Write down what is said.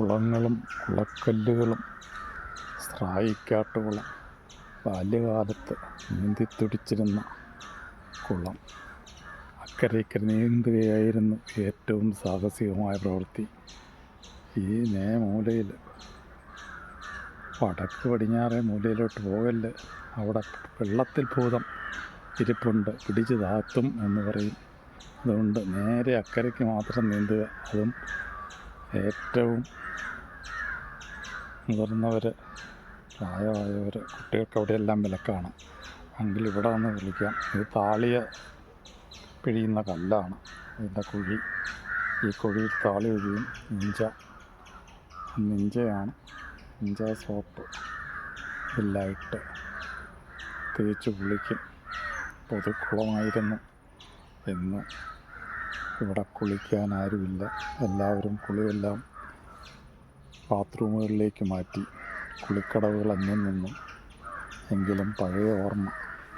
കുളങ്ങളും കുളക്കല്ലുകളും സ്രായിക്കാട്ടുകുളം, ബാല്യകാലത്ത് നീന്തിത്തുടിച്ചിരുന്ന കുളം. അക്കരെ ഇക്കരെ നീന്തുകയായിരുന്നു ഏറ്റവും സാഹസികമായ പ്രവൃത്തി. ഈ മൂലയിൽ വടക്ക് പടിഞ്ഞാറേ മൂലയിലോട്ട് പോകല്ല്, അവിടെ വെള്ളത്തിൽ ഭൂതം ഇരിപ്പുണ്ട്, പിടിച്ച് താത്തും എന്ന് പറയും. അതുകൊണ്ട് നേരെ അക്കരയ്ക്ക് മാത്രം നീന്തുക. അതും ഏറ്റവും മുതിർന്നവർ, പ്രായമായവർ, കുട്ടികൾക്ക് അവിടെയെല്ലാം വിലക്കാണ്. എങ്കിൽ ഇവിടെ വന്ന് കളിക്കാം. ഇത് താളിയ പിഴിയുന്ന കല്ലാണ്. ഇതിൻ്റെ കുഴി, ഈ കുഴിയിൽ താളി ഒഴിയും. നിഞ്ചയാണ്. നിഞ്ച സോപ്പ് ഇതിലായിട്ട് തേച്ച് കുളിക്കും. പൊതുക്കുളമായിരുന്നു. ഇന്ന് ഇവിടെ കുളിക്കാൻ ആരുമില്ല. എല്ലാവരും കുളിയെല്ലാം ബാത്റൂമുകളിലേക്ക് മാറ്റി. കുളിക്കടവുകൾ അന്യം നിന്നു. എങ്കിലും പഴയ ഓർമ്മ